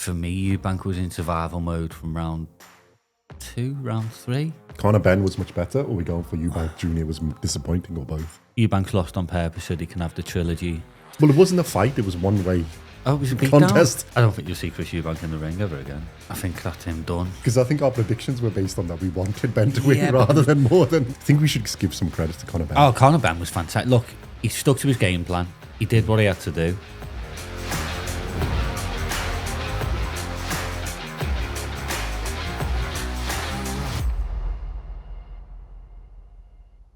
For me, Eubank was in survival mode from round 2, round 3. Conor Benn was much better, or are we going for Eubank Jr. was disappointing, or both? Eubank's lost on purpose so they can have the trilogy. Well, it wasn't a fight, it was one way. Oh, it was a contest. I don't think you'll see Chris Eubank in the ring ever again. I think that's him done. Because I think our predictions were based on that we wanted Ben to win rather than more than... I think we should give some credit to Conor Benn. Oh, Conor Benn was fantastic. Look, he stuck to his game plan. He did what he had to do.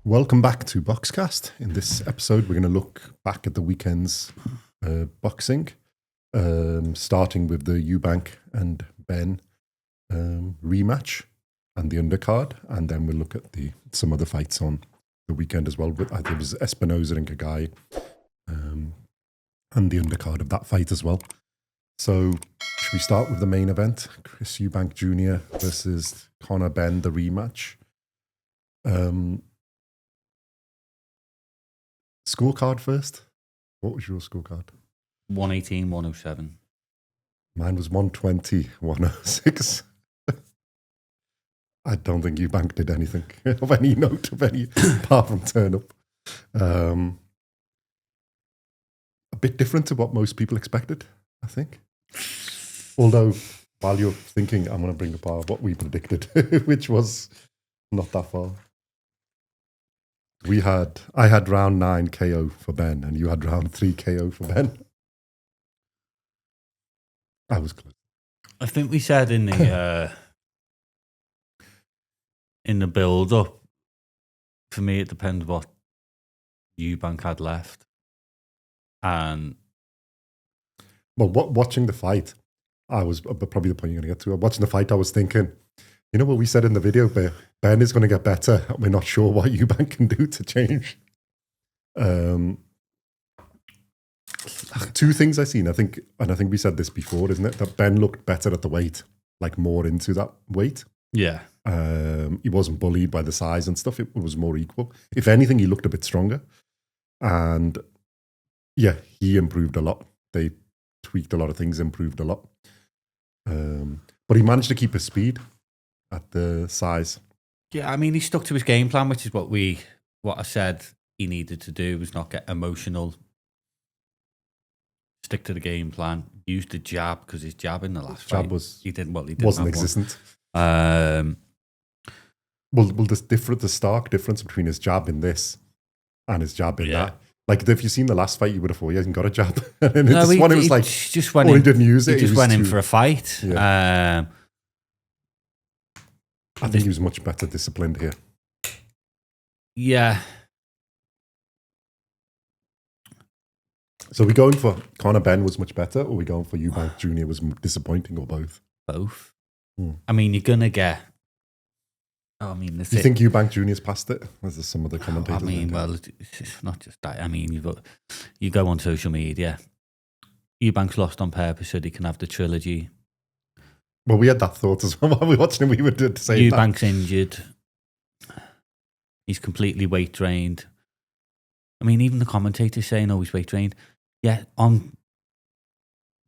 Welcome back to BoxCast. In this episode, we're going to look back at the weekend's boxing, starting with the Eubank and Benn rematch and the undercard, and then we'll look at some other fights on the weekend as well. I think it was Espinoza and Khegai, and the undercard of that fight as well. So, should we start with the main event? Chris Eubank Jr. versus Conor Benn, the rematch. Scorecard first. What was your scorecard? 118, 107. Mine was 120, 106. I don't think Eubank did anything of any note, apart from turn up. A bit different to what most people expected, I think. Although, while you're thinking, I'm going to bring up what we predicted, which was not that far. I had round 9 KO for Benn, and you had round 3 KO for Benn. I was close. I think we said in the build up. For me, it depends what Eubank had left, and watching the fight, I was probably the point you're going to get to. Watching the fight, I was thinking, you know what we said in the video, Ben is going to get better. We're not sure what Eubank can do to change. Two things I've seen, I think we said this before, isn't it? That Ben looked better at the weight, like more into that weight. Yeah. He wasn't bullied by the size and stuff. It was more equal. If anything, he looked a bit stronger. And yeah, he improved a lot. They tweaked a lot of things, improved a lot. But he managed to keep his speed at the size. Yeah, I mean, he stuck to his game plan, which is what I said he needed to do, was not get emotional. Stick to the game plan. Use the jab, because his jab in the last fight wasn't existent. The stark difference between his jab in this and his jab in that. Like, if you've seen the last fight, you would have thought he hasn't got a jab. And in this one, it was like, just went in, he didn't use it. He just went in for a fight. Yeah. I think he was much better disciplined here. Yeah. So are we going for Conor Benn was much better, or are we going for Eubank Jr. was disappointing, or both? Both. I mean, you're going to get... do you think Eubank Jr.'s past it? As some of the commentators. I mean, well, it's not just that. I mean, you go on social media. Eubank's lost on purpose so they can have the trilogy. Well, we had that thought as well while we were watching him. We were saying Eubank's injured. He's completely weight drained. I mean, even the commentators saying, "Oh, he's weight drained." Yeah, on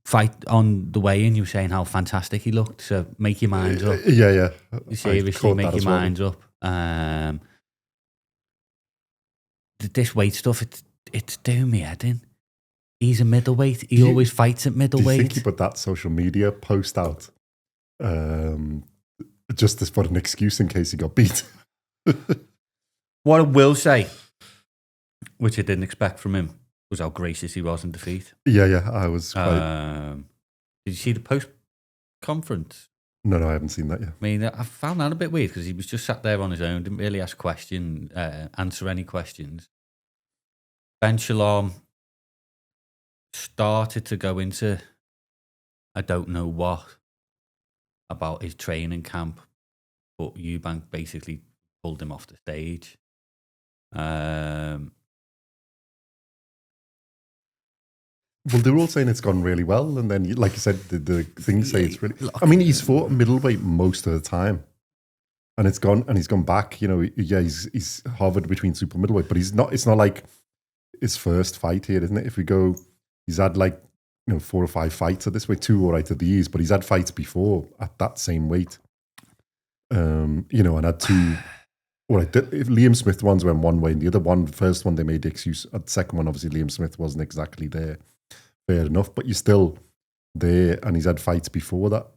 the way in, you were saying how fantastic he looked. So make your minds up. Yeah. Seriously, make your minds up. This weight stuff, it's doing me head in. He's a middleweight. He always fights at middleweight. Do you think he put that social media post out just as for an excuse in case he got beat? What I will say, which I didn't expect from him, was how gracious he was in defeat. Yeah, I was quite... Did you see the post-conference? No, I haven't seen that yet. I mean, I found that a bit weird because he was just sat there on his own, didn't really answer any questions. Ben Shalom started to go into, I don't know what, about his training camp, but Eubank basically pulled him off the stage. Well, they were all saying it's gone really well, and then, like you said, the things say it's really... I mean, he's fought middleweight most of the time, and he's gone back. You know, yeah, he's hovered between super middleweight, but he's not. It's not like his first fight here, isn't it? If we go, he's had like 4 or 5 fights at this weight, 2 all right at these, but he's had fights before at that same weight. And had 2. All right, if Liam Smith ones went one way, and the other one, the first one they made the excuse. The second one, obviously, Liam Smith wasn't exactly there. Fair enough, but you're still there, and he's had fights before that.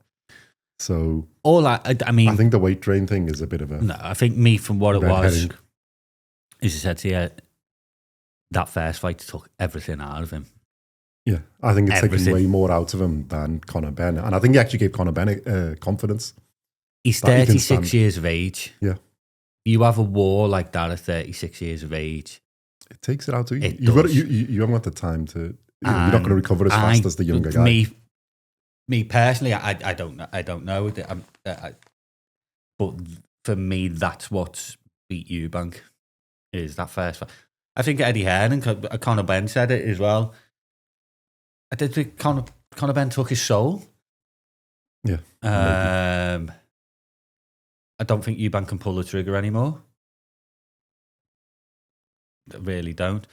So, I mean, I think the weight drain thing is a bit of a no. I think from what it was, herring. as I said to you, that first fight took everything out of him. Yeah, I think it's Everything. taken way more out of him than Conor Benn, and I think he actually gave Conor Benn confidence. He's that he can 36 stand. years of age. Yeah, You have a war like that at 36 years of age. it takes it out of you. It You've got does. you haven't got the time to. You're not going to recover as fast as the younger guy. Me personally, I don't know. But for me, that's what beat Eubank is that first fight. I think Eddie Hearn and Conor Benn said it as well. I did think Conor Benn took his soul. Yeah. I don't think Eubank can pull the trigger anymore. I really don't.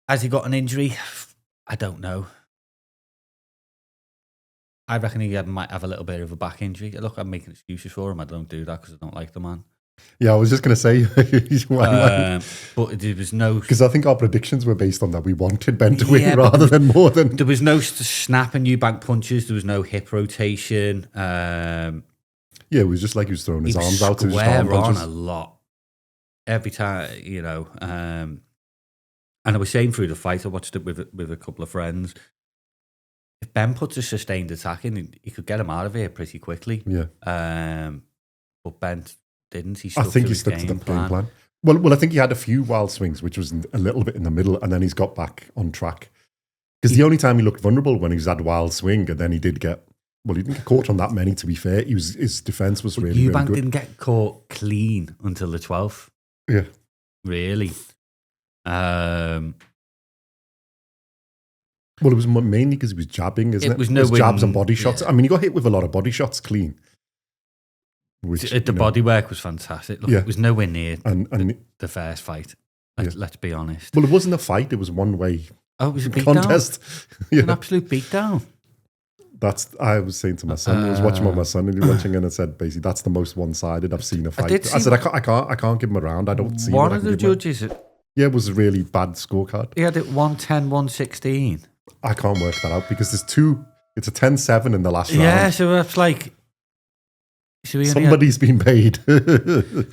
Has he got an injury? I don't know. I reckon he might have a little bit of a back injury. Look, I'm making excuses for him. I don't do that because I don't like the man. Yeah, I was just going to say, but there was no... Because I think our predictions were based on that. We wanted Ben to win rather than more than... There was no snapping Eubank punches. There was no hip rotation. Yeah, it was just like he was throwing his arms out. Square on a lot. Every time, and I was saying through the fight, I watched it with a couple of friends. If Ben puts a sustained attack in, he could get him out of here pretty quickly. Yeah. But Ben didn't. I think he stuck to the game plan. Well, I think he had a few wild swings, which was a little bit in the middle, and then he's got back on track. Because the only time he looked vulnerable when he was at wild swing, and then he did get... Well, he didn't get caught on that many, to be fair. His defence was really, really Eubank good. didn't get caught clean until the 12th. Yeah. Really. Well, it was mainly because he was jabbing, isn't it? It was jabs and body shots. Yeah. I mean, he got hit with a lot of body shots clean. Which, the body work was fantastic. Look, it was nowhere near the first fight. Let's be honest. Well, it wasn't a fight. It was one way. Oh, it was a contest. An absolute beatdown. I was saying to my son, I was watching with my son, and he was watching, and I said, basically, that's the most one-sided I've seen a fight. I said, I can't give him a round. I don't see one of the judges. Yeah, it was a really bad scorecard. He had it 110, 116. I can't work that out because there's 2. It's a 10-7 in the last round. Yeah, so that's like... Somebody's been paid.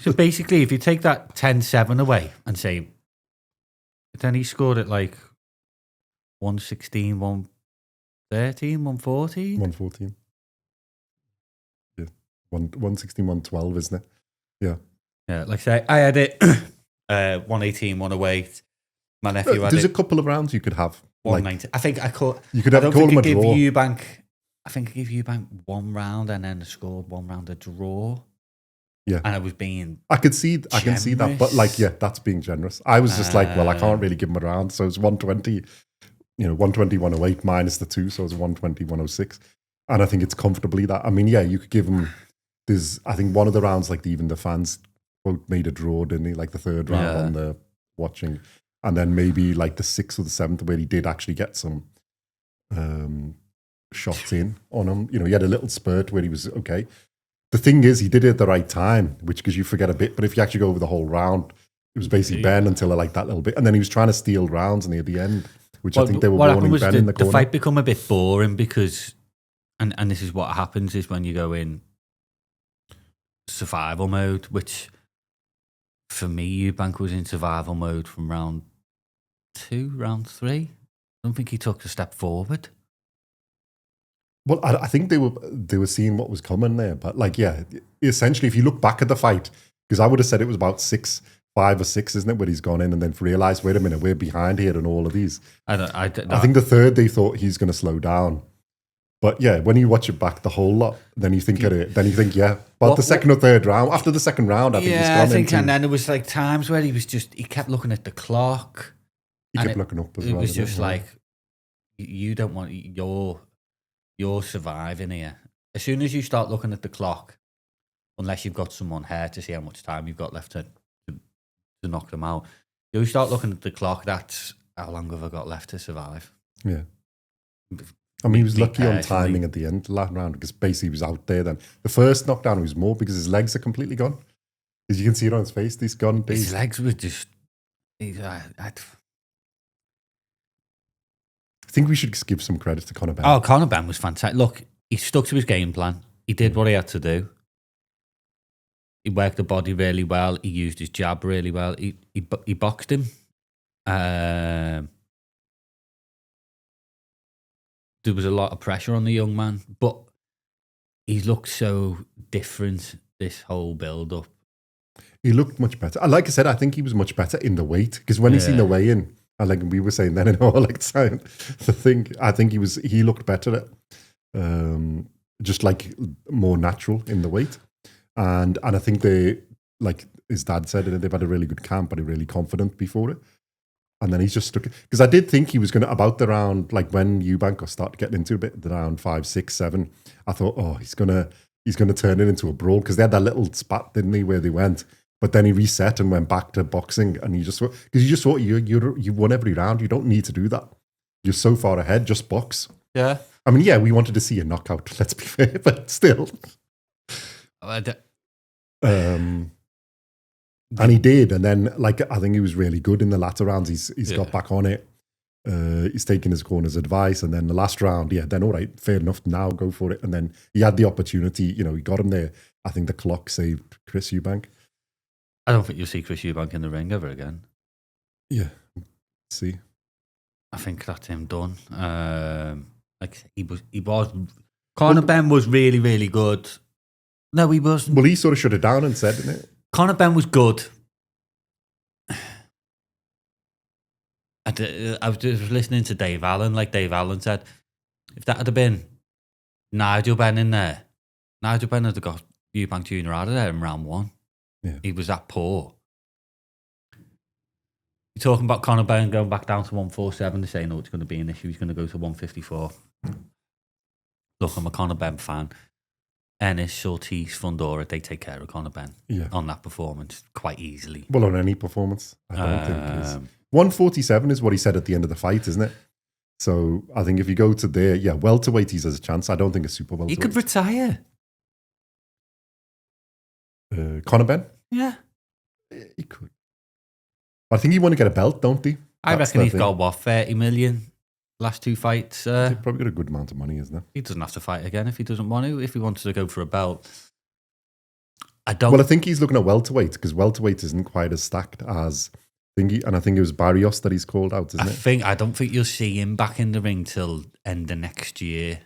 So basically, if you take that 10-7 away and say, then he scored at like 116, 113, 114? 114. Yeah. 116, 112, isn't it? Yeah. Yeah, like I say, I had it 118, 108. My nephew had There's it. a couple of rounds you could have. 190. I think I caught... You could have call him a draw. I think I gave Eubank one round and then scored one round a draw. Yeah. And I was being I can see that, but that's being generous. I was just well, I can't really give him a round. So it's 120, 120, 108 minus the 2, so it's 120, 106. And I think it's comfortably that. I mean, yeah, you could give him, I think one of the rounds, even the fans both made a draw, didn't he? Like the third round on the watching. And then maybe the 6th or the 7th where he did actually get some shots in on him. He had a little spurt where he was okay. The thing is, he did it at the right time, which because you forget a bit. But if you actually go over the whole round, it was basically Ben until that little bit. And then he was trying to steal rounds near the end, which I think they were warning Ben in the corner. The fight become a bit boring because, and this is what happens, is when you go in survival mode, which for me, Eubank was in survival mode from round 2, round 3. I don't think he took a step forward. Well, I think they were seeing what was coming there, but essentially, if you look back at the fight, because I would have said it was about 5 or 6, isn't it, where he's gone in and then realised, wait a minute, we're behind here in all of these. I think the third they thought he's going to slow down, but yeah, when you watch it back the whole lot, then you think But the second or third round, after the second round, I think he's gone into... and then there was times where he kept looking at the clock. He kept looking up as well. It was just you don't want you're surviving here. As soon as you start looking at the clock, unless you've got someone here to see how much time you've got left to knock them out, you start looking at the clock. That's how long have I got left to survive? Yeah. I mean, he was me lucky on personally. timing at the end of the last round because basically he was out there then. The first knockdown he was more because his legs are completely gone. As you can see it on his face, he's gone. His legs were just. I think we should give some credit to Conor Benn. Oh, Conor Benn was fantastic. Look, he stuck to his game plan. He did what he had to do. He worked the body really well. He used his jab really well. He boxed him. There was a lot of pressure on the young man, but he's looked so different this whole build-up. He looked much better. Like I said, I think he was much better in the weight because when he seen the weigh-in, and like we were saying then in our like time, I think he looked better at just like more natural in the weight. And I think they, like his dad said, they've had a really good camp, but they're really confident before it. And then he's just stuck. Because I did think he was going to, about the round, like when Eubank started getting into a bit, the round 5, 6, 7, I thought, oh, he's going to turn it into a brawl. Because they had that little spat, didn't they, where they went. But then he reset and went back to boxing. And you just thought, you won every round. You don't need to do that. You're so far ahead, just box. Yeah. I mean, yeah, we wanted to see a knockout, let's be fair, but still. And he did, and then like I think he was really good in the latter rounds. He's got back on it. He's taken his corner's advice, and then the last round, then all right, fair enough. Now go for it. And then he had the opportunity. He got him there. I think the clock saved Chris Eubank. I don't think you'll see Chris Eubank in the ring ever again. Yeah, see, I think that's him done. Like he was. Conor Benn was really, really good. No, he wasn't. Well, he sort of shut it down and said, didn't it? Conor Benn was good. I was just listening to Dave Allen. Like Dave Allen said, if that had been Nigel Benn in there, Nigel Benn had got Eubank Jr out of there in round 1. Yeah. He was that poor. You're talking about Conor Benn going back down to 147. They're saying, no, it's going to be an issue. He's going to go to 154. Look, I'm a Conor Benn fan. Ennis, Ortiz, Fundora, they take care of Conor Benn on that performance quite easily. Well, on any performance, I don't think it is. 147 is what he said at the end of the fight, isn't it? So I think if you go to there, welterweight, he has a chance. I don't think a super welterweight. He could retire. Conor Benn? Yeah. He could. I think he want to get a belt, don't he? I reckon he's got, 30 million last 2 fights. He's probably got a good amount of money, isn't it? He doesn't have to fight again if he doesn't want to. If he wanted to go for a belt. I think he's looking at welterweight because welterweight isn't quite as stacked as thingy. And I think it was Barrios that he's called out, isn't it? I don't think you'll see him back in the ring till end of next year.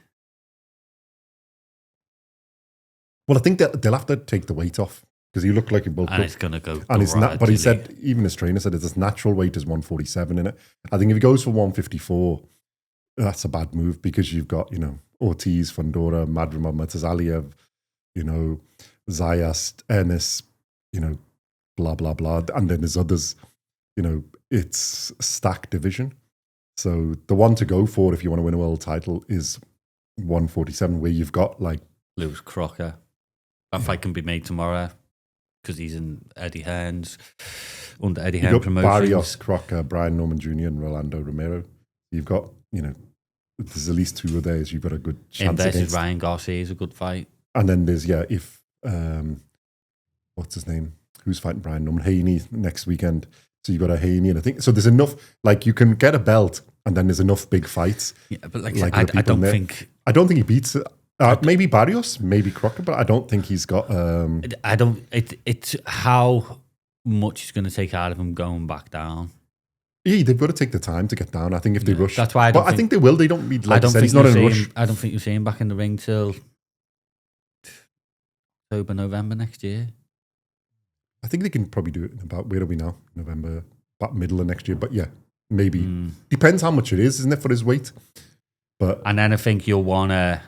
Well, I think they'll have to take the weight off because he looked like he bulked up. And it's going to go. And but he said, even his trainer said his natural weight is 147 in it. I think if he goes for 154, that's a bad move because you've got, Ortiz, Fundora, Madrimov, Matazaliev, Zayas, Ennis, blah, blah, blah. And then there's others, it's a stacked division. So the one to go for if you want to win a world title is 147, where you've got like Lewis Crocker. That fight can be made tomorrow because he's in Eddie Hearn's, under Eddie Hearn promotions. Barrios, Crocker, Brian Norman Jr. and Rolando Romero. You've got, there's at least 2 of theirs you've got a good chance versus against. Ryan Garcia is a good fight. And then there's, if, what's his name? Who's fighting Brian Norman? Haney next weekend. So you've got a Haney, and I think, so there's enough, like you can get a belt and then there's enough big fights. Yeah, but I don't think he beats it. Maybe Barrios, maybe Crocker, but I don't think he's got. It's how much it's going to take out of him going back down. Yeah, they've got to take the time to get down. I think if they rush, that's why. I think they will. They don't need. Like I don't said, think he's not in a rush. I don't think you'll see him back in the ring till October, November next year. I think they can probably do it in about, where are we now? November, about middle of next year. But yeah, maybe depends how much it is, isn't it, for his weight? And then I think you'll want to.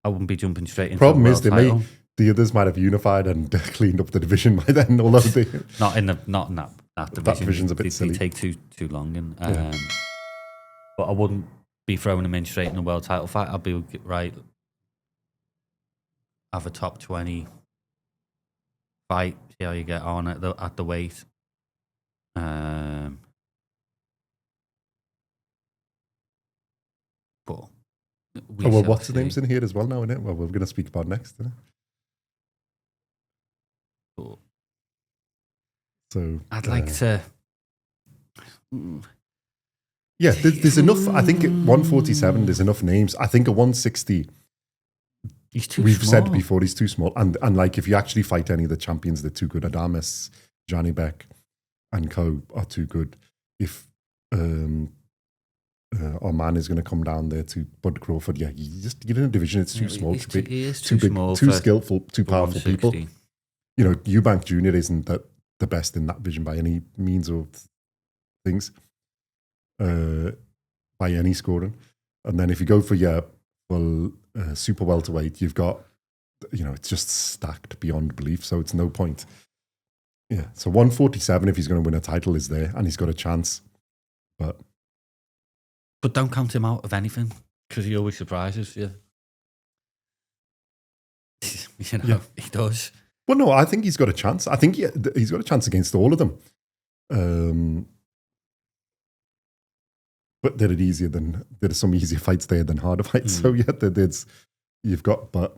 I wouldn't be jumping straight into problem the is the others might have unified and cleaned up the division by then. Although they not in that division. That division's a bit silly. They take too long, but I wouldn't be throwing them in straight in a world title fight. I'd be right. Have a top 20 fight. See how you get on at the weight. Oh, well, what's his name's in here as well now, isn't it? Well, we're going to speak about next, isn't it? But So I'd like to. Yeah, there's enough. I think at 147, there's enough names. I think at 160, He's too we've small. said before he's too small. And like, if you actually fight any of the champions, they're too good. Adames, Johnny Beck, and Co are too good. If our man is going to come down there to Bud Crawford, yeah, you're in a division. It's too small, too big, He is too big, small too for skillful, too powerful people. 160. You know, Eubank Jr. isn't the best in that division by any means or things, by any scoring. And then if you go for your super welterweight, you've got, it's just stacked beyond belief. So it's no point. Yeah. So 147, if he's going to win a title, is there, and he's got a chance. But don't count him out of anything, because he always surprises you. Yeah. He does. Well, no, I think he's got a chance. I think he's got a chance against all of them. But there's some easier fights there than harder fights. So yeah, you've got, but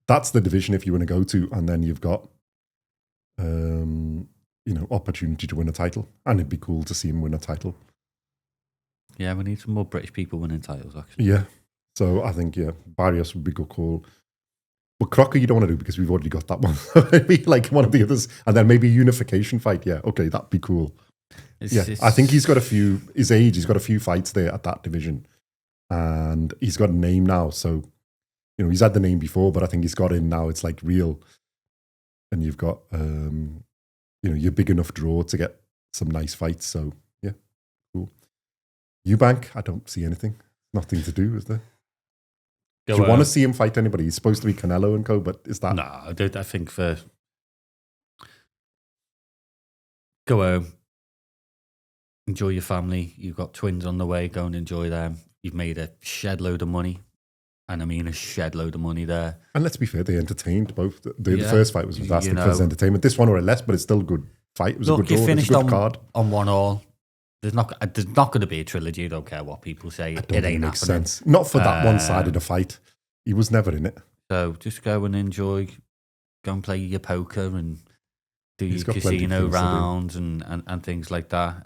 that's the division if you want to go to, and then you've got, opportunity to win a title, and it'd be cool to see him win a title. Yeah, we need some more British people winning titles, actually. Yeah. So I think, Barrios would be a good call. But Crocker you don't want to do because we've already got that one. Maybe like one of the others, and then maybe a unification fight. Yeah, okay, that'd be cool. I think he's got his age, he's got a few fights there at that division. And he's got a name now. So, he's had the name before, but I think he's got in now. It's like real. And you've got, you're big enough draw to get some nice fights. So, yeah, cool. Eubank, I don't see anything. Nothing to do, is there? Do you want to see him fight anybody? He's supposed to be Canelo and Co, but is that... No, I think for... Go home. Enjoy your family. You've got twins on the way. Go and enjoy them. You've made a shed load of money. And I mean a shed load of money there. And let's be fair, they entertained both. The first fight was fantastic for his entertainment. This one were less, but it's still a good fight. It was a good draw. It was a good card. On 1-1. There's not going to be a trilogy. I don't care what people say. It ain't happening. Sense. Not for that one-sided a fight. He was never in it. So just go and enjoy. Go and play your poker and do your casino rounds and things like that.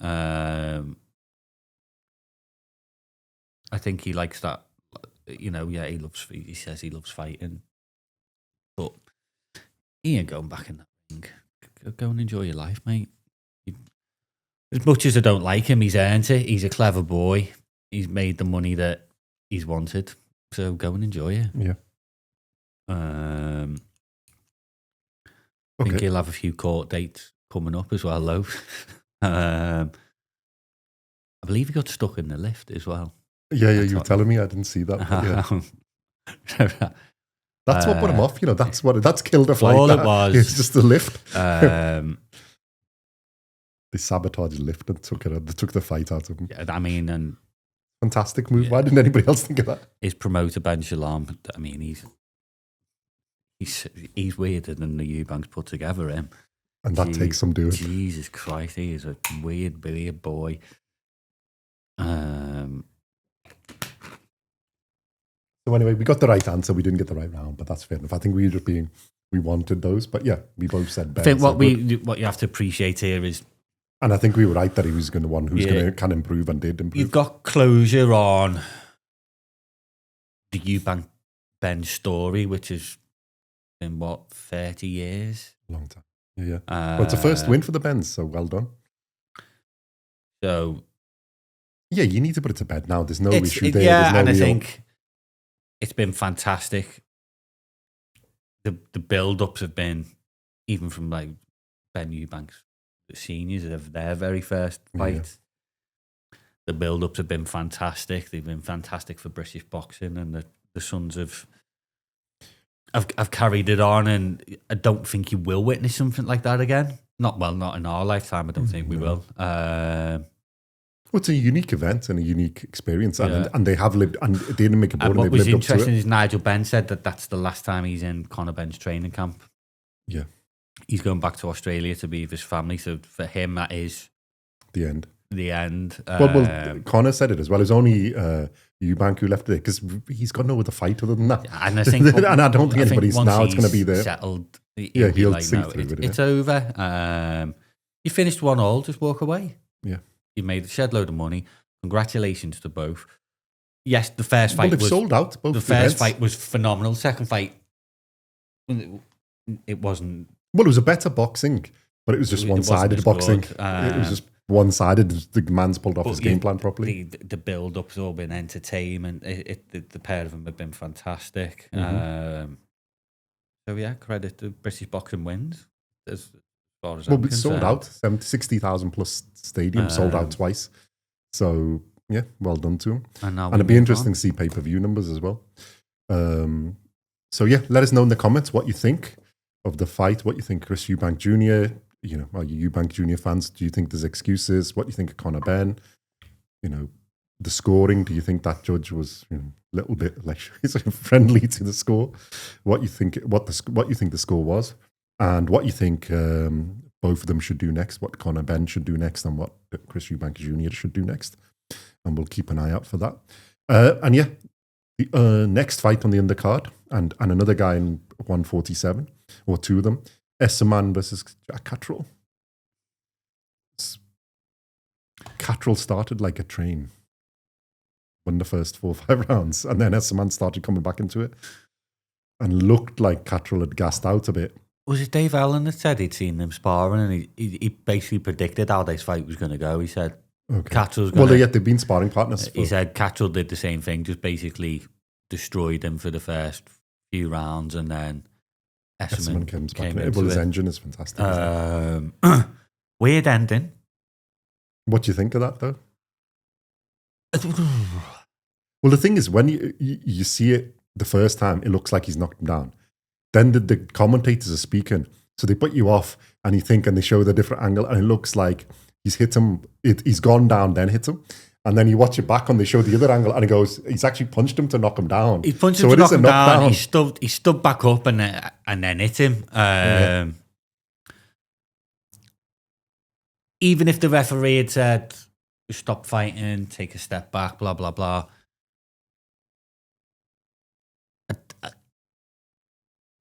I think he likes that. He says he loves fighting. But he ain't going back in that ring. Go and enjoy your life, mate. As much as I don't like him, he's earned it. He's a clever boy. He's made the money that he's wanted. So go and enjoy it. Yeah. I think he'll have a few court dates coming up as well, though. I believe he got stuck in the lift as well. Yeah, you were telling me. I didn't see that. Yeah. That's what put him off. That's killed a flight. All it was. It's just the lift. They sabotaged the lift and took the fight out of him. Yeah, I mean, and fantastic move. Yeah. Why didn't anybody else think of that? His promoter Ben Shalom. I mean, he's weirder than the Eubanks put together. Him, and that takes some doing. Jesus Christ, he is a weird boy. So anyway, we got the right answer. We didn't get the right round, but that's fair enough. I think we wanted those, but yeah, we both said Ben. I think what you have to appreciate here is. And I think we were right that he was going to one who's can improve and did improve. You've got closure on the Eubank Ben story, which has been 30 years? Long time. Yeah. Well, it's a first win for the Bens, so well done. So yeah, you need to put it to bed now. There's no issue there. Yeah, I think it's been fantastic. The build-ups have been, even from like Ben Eubanks, the seniors of their very first fight. Yeah. The build-ups have been fantastic. They've been fantastic for British boxing, and the sons I've carried it on, and I don't think you will witness something like that again. Not in our lifetime. I don't think we will. Well, it's a unique event and a unique experience, and they have lived, and they didn't make a board. What was interesting is Nigel Benn said that's the last time he's in Conor Benn's training camp. Yeah, he's going back to Australia to be with his family. So for him, that is the end. the end. Well, Conor said it as well. It's only Eubank who left it because he's got no other fight other than that. And I think, and I don't think anybody's now. It's going to be there. Settled. He'll like, see no, through it. It's over. You finished 1-1. Just walk away. Yeah, you made a shed load of money. Congratulations to both. Yes, the first fight was sold out. Both the first fight was phenomenal. Second fight, it wasn't. Well, it was a better boxing, but it was just one-sided boxing. It was just one-sided. The man's pulled off his game plan properly. The build-up's all been entertainment. The pair of them have been fantastic. Mm-hmm. So yeah, credit to British boxing wins. As far as we sold out 60,000 plus stadium, sold out twice. So yeah, well done to him. And it'd be interesting to see pay-per-view numbers as well. So yeah, let us know in the comments what you think of the fight. What you think, Chris Eubank Jr. Are you Eubank Jr. fans? Do you think there's excuses? What do you think of Conor Benn? The scoring. Do you think that judge was a little bit like friendly to the score? What you think? What you think the score was, and what you think both of them should do next? What Conor Benn should do next, and what Chris Eubank Jr. should do next? And we'll keep an eye out for that. And yeah, the next fight on the undercard, and another guy in 147, or two of them, Essuman versus Catterall. Catterall started like a train, won the first 4 or 5 rounds, and then Essuman started coming back into it, and looked like Catterall had gassed out a bit. Was it Dave Allen that said he'd seen them sparring, and he basically predicted how this fight was going to go? He said, Catterall's going to... Well, they've been sparring partners. He said Catterall did the same thing, just basically destroyed him for the first few rounds, and then Essuman comes back. Well, his engine is fantastic. Weird ending. What do you think of that, though? Well, the thing is, when you see it the first time, it looks like he's knocked him down. Then the commentators are speaking, so they put you off, and they show the different angle, and it looks like he's hit him. He's gone down, then hit him. And then you watch it back and they show the other angle, and he's actually punched him to knock him down. He punched him to knock him down. He stood back up and then hit him. Even if the referee had said, stop fighting, take a step back, blah, blah, blah.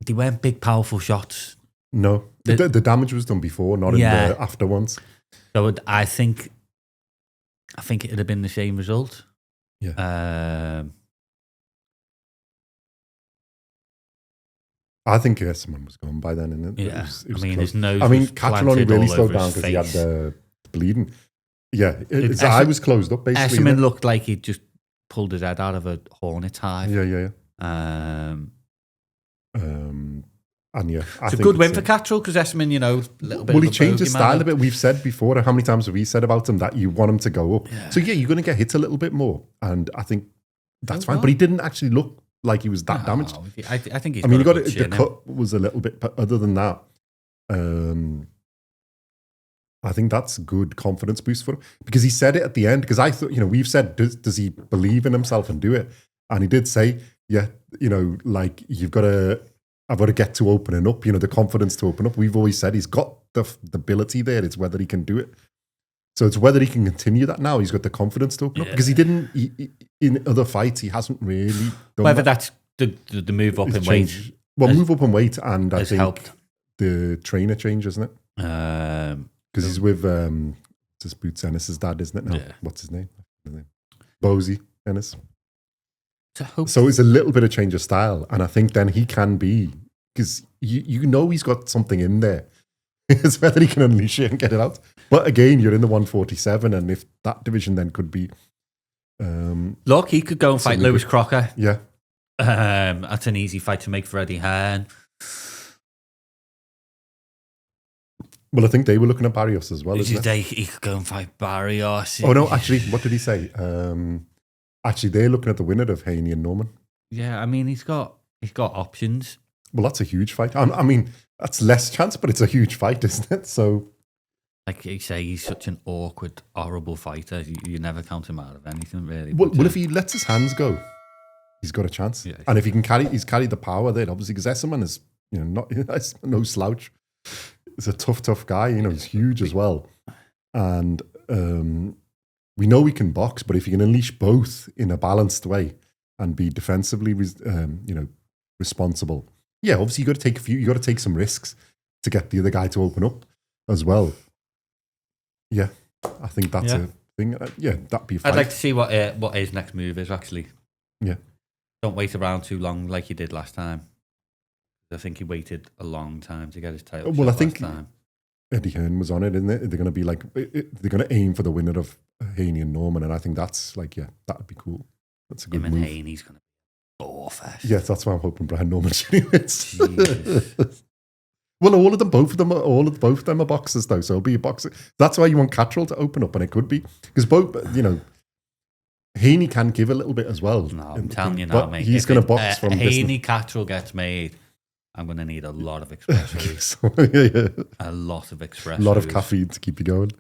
They weren't big, powerful shots. No. The damage was done before, not in the after ones. So I think it'd have been the same result. Yeah. I think Essuman was gone by then. And it was his nose Catterall only really slowed down because he had the bleeding. Yeah, his eye was closed up, basically. Essuman looked like he'd just pulled his head out of a hornet's hive. Yeah. And yeah, it's a good win for Catterall because Essuman, a little bit. Well, he changed his style a bit. We've said before, how many times have we said about him that you want him to go up? Yeah. So yeah, you're going to get hit a little bit more, and I think that's fine. But he didn't actually look like he was that damaged. I think he's. He got it. The cut was a little bit, but other than that, I think that's a good confidence boost for him because he said it at the end. Because I thought, we've said, does he believe in himself and do it? And he did say, yeah, like I've got to get to opening up, the confidence to open up. We've always said he's got the ability there. It's whether he can do it. So it's whether he can continue that now. He's got the confidence to open up because he didn't, in other fights, he hasn't really done whether that's the move up in weight. Well, move up in weight and I think helped. The trainer change, isn't it? Because he's with it's Boots Ennis's dad, isn't it now? Yeah. What's his name? Bosey Ennis. So it's a little bit of change of style, and I think then he can be, because he's got something in there. It's whether he can unleash it and get it out. But again, you're in the 147, and if that division then could be, look, he could go and fight Lewis Crocker. Yeah, that's an easy fight to make for Eddie Hearn. Well, I think they were looking at Barrios as well. He could go and fight Barrios. Oh no, actually, what did he say? Actually, they're looking at the winner of Haney and Norman. Yeah, he's got options. Well, that's a huge fight. That's less chance, but it's a huge fight, isn't it? So, like you say, he's such an awkward, horrible fighter. You never count him out of anything, really. Well, if he lets his hands go, he's got a chance. Yeah, and if he can he's carried the power there, obviously, because Essuman is, no slouch. He's a tough guy. He's huge as well. And we know we can box, but if you can unleash both in a balanced way and be defensively, responsible, yeah, obviously you got to take some risks to get the other guy to open up as well. Yeah, I think that's a thing. That'd be a fight. I'd like to see what his next move is, actually. Yeah. Don't wait around too long like he did last time. I think he waited a long time to get his title. Well, I think last time. Eddie Hearn was on it, isn't it? They're going to be like, they're going to aim for the winner of Haney and Norman, and I think that's like, yeah, that'd be cool. That's a good move. Haney's going to be awful. Yes, that's why I'm hoping Brian Norman wins. Well, both of them are boxers though, so it'll be a boxer. That's why you want Catterall to open up, and it could be because both, Haney can give a little bit as well. No, I'm telling you now, mate. He's going to box from Haney Catterall gets made. I'm going to need a lot of espresso. A lot of espresso. A lot of caffeine to keep you going.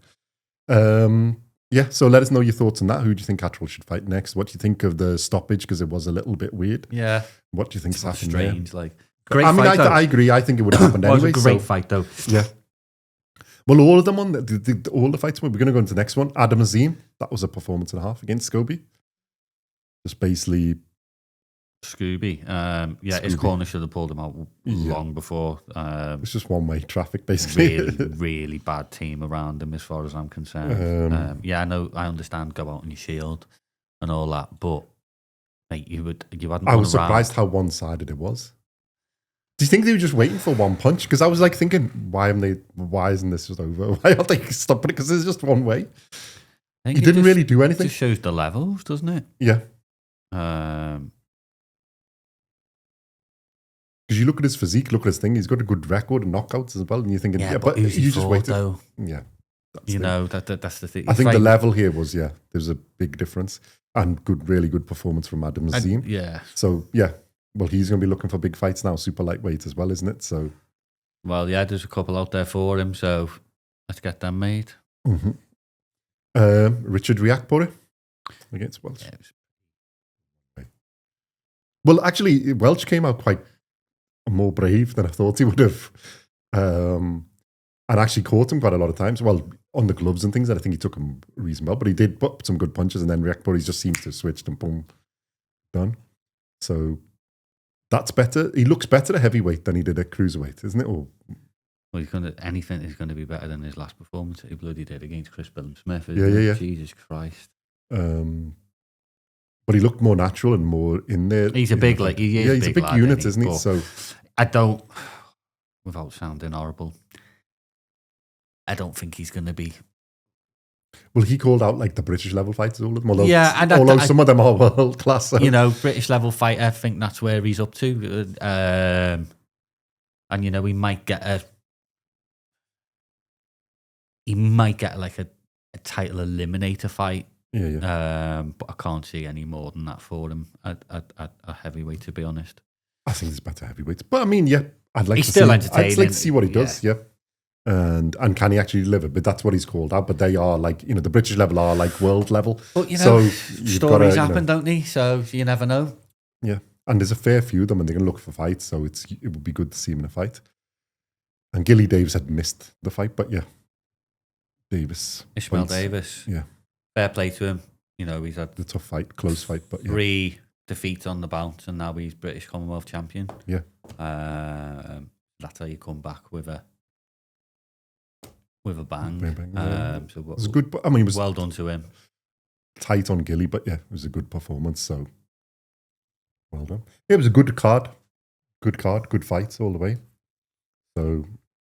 So let us know your thoughts on that. Who do you think Catterall should fight next? What do you think of the stoppage? Because it was a little bit weird. Yeah. What do you think's happened strange, there? Great I mean, fight, I agree. I think it would have happened anyway. It was a great fight, though. Yeah. Well, all of them all the fights, we're going to go into the next one. Adam Azim, that was a performance and a half against Scoby. Just basically... Scoby. His corner should have pulled him out long before. It's just one-way traffic, basically. Really, really bad team around him as far as I'm concerned. I understand go out on your shield and all that, but mate, you hadn't. I was surprised how one-sided it was. Do you think they were just waiting for one punch? Because I was like thinking, why isn't this just over? Why aren't they stopping it? Because it's just one way. He didn't really do anything. It just shows the levels, doesn't it? Yeah. Because you look at his physique, look at his thing. He's got a good record of knockouts as well, and you're thinking, but you just waited. Though? Yeah, that's the thing. I think the level here was there's a big difference and really good performance from Adam Azim. Yeah. So well, he's going to be looking for big fights now, super lightweight as well, isn't it? So, well, there's a couple out there for him. So let's get them made. Mm-hmm. Richard Riakpore against Welch. Yeah, well, actually, Welch came out quite more brave than I thought he would have, and actually caught him quite a lot of times. Well, on the gloves and things, and I think he took him reasonably well, but he did put some good punches, and then Riakpore just seems to have switched and boom, done. So that's better. He looks better at heavyweight than he did at cruiserweight, isn't it? Or anything is going to be better than his last performance that he bloody did against Chris Billum-Smith. Yeah. Jesus Christ. But he looked more natural and more in there. He's a big, he's a big lad, unit, isn't he? So I don't, without sounding horrible, I don't think he's going to be. Well, he called out like the British level fighters, all of them. Although some of them are world class. So. British level fighter, I think that's where he's up to. And he might get like a title eliminator fight. Yeah. But I can't see any more than that for him at heavyweight, to be honest. I think it's better heavyweight. But I mean, I'd like to see what he does. Yeah. And can he actually deliver? But that's what he's called out. But they are like, the British level are like world level. But stories happen, don't they? So you never know. Yeah. And there's a fair few of them, and they're going to look for fights. So it would be good to see him in a fight. And Gilly Davis had missed the fight, but Ishmael Davis. Yeah. Fair play to him. He's had the tough fight, close fight, but 3 defeats on the bounce, and now he's British Commonwealth champion. Yeah. That's how you come back with a bang. So it was good. I mean, it was well done to him. Tight on Gilly, but it was a good performance. So well done. Yeah, it was a good card, good fights all the way. So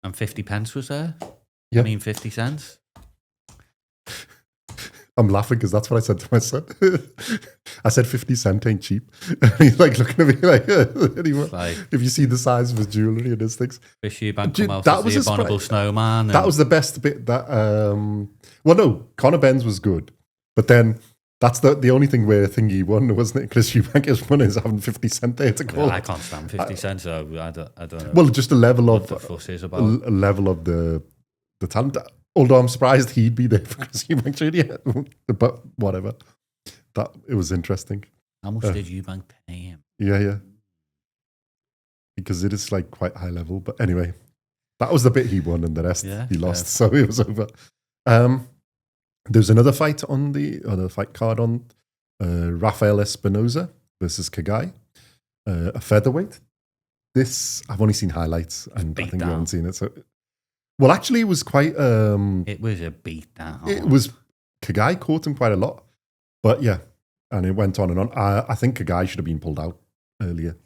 and 50p was there. Yeah. I mean 50 cents. I'm laughing because that's what I said to my son. I said 50 cent ain't cheap. He's like looking at me like, if you see the size of his jewellery and his things. Fish Eubank come out as the abominable snowman. That was the best bit. Conor Benn's was good. But then that's the only thing where Thingy won, wasn't it? Chris Eubank has won is having 50 cent there to call. I can't stand 50 cents, so I don't know. Well, just a level of the fuss is about. A level of the talent. Although I'm surprised he'd be there for Chris Eubank Jr. But whatever. It was interesting. How much did Eubank pay him? Yeah. Because it is like quite high level. But anyway, that was the bit he won and the rest he lost. So it was over. There's another fight on the other fight card on Rafael Espinoza versus Khegai, a featherweight. This, I've only seen highlights, and I think you haven't seen it. So, well, actually, it was quite. It was a beatdown. It was. Khegai caught him quite a lot, but yeah, and it went on and on. I think Khegai should have been pulled out earlier.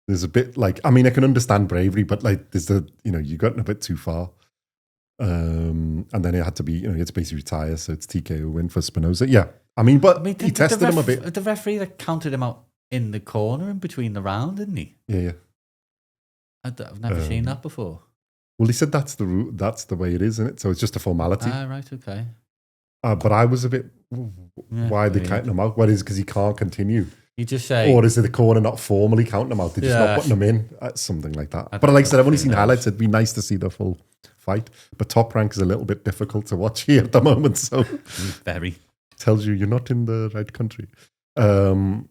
There's a bit like, I mean, I can understand bravery, but like, there's you got a bit too far. And then it had to be, he had to basically retire, so it's TKO win for Espinoza. Yeah, he tested him a bit. The referee that counted him out in the corner in between the round, didn't he? Yeah. I've never seen that before. Well, he said that's the way it is, isn't it? So it's just a formality. Right, okay. But I was a bit, why are they counting him out? What is because he can't continue? You just say, or is it the corner not formally counting him out? They're just not putting him in, something like that. But like I said, I've only seen highlights. It'd be nice to see the full fight. But Top Rank is a little bit difficult to watch here at the moment. So very tells you you're not in the right country. So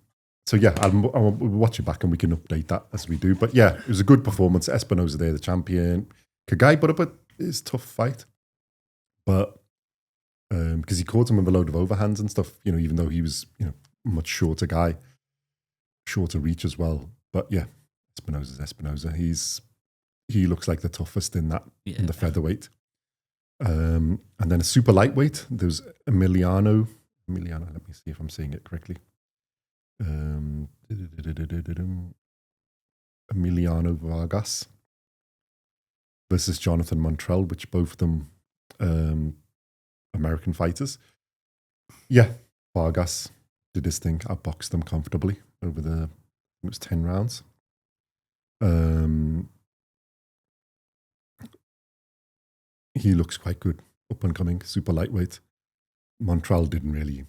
yeah, I'll watch it back and we can update that as we do. But yeah, it was a good performance. Espinoza there, the champion. Khegai put up his tough fight, but because he caught him with a load of overhands and stuff, even though he was much shorter guy, shorter reach as well. But yeah, Espinoza's Espinoza. He looks like the toughest in the featherweight. And then a super lightweight. There's Emiliano. Let me see if I'm saying it correctly. Emiliano Vargas versus Jonathan Montrell, which both of them American fighters. Yeah, Vargas did his thing. Outboxed them comfortably over it was 10 rounds. He looks quite good, up and coming, super lightweight. Montrell didn't really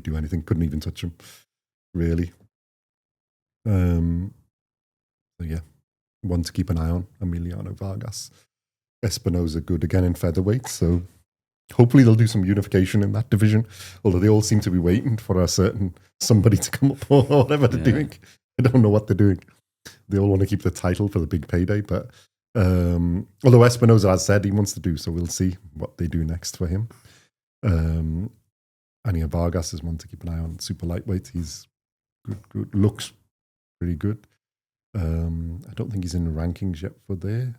do anything. Couldn't even touch him, really. So yeah, one to keep an eye on, Emiliano Vargas. Espinoza good again in featherweight, so hopefully they'll do some unification in that division, although they all seem to be waiting for a certain somebody to come up or whatever they're doing. I don't know what they're doing. They all want to keep the title for the big payday, but although Espinoza has said he wants to do, so we'll see what they do next for him. Ania Vargas is one to keep an eye on, super lightweight. He's good, looks pretty good. I don't think he's in the rankings yet for there.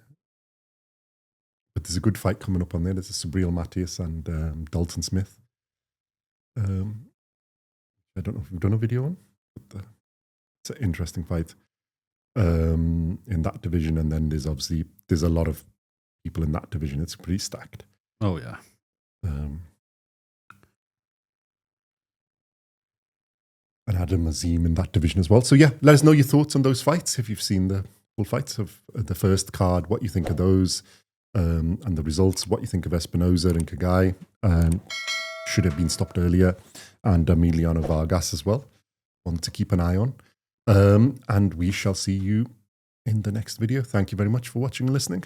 But there's a good fight coming up on there. There's a Sabriel Matthias and Dalton Smith. I don't know if we've done a video on, but it's an interesting fight in that division. And then there's a lot of people in that division. It's pretty stacked. Oh, yeah. And Adam Azim in that division as well. So yeah, let us know your thoughts on those fights. If you've seen the full fights of the first card, what you think of those. And the results, what you think of Espinoza and Khegai, should have been stopped earlier, and Emiliano Vargas as well, one to keep an eye on. And we shall see you in the next video. Thank you very much for watching and listening.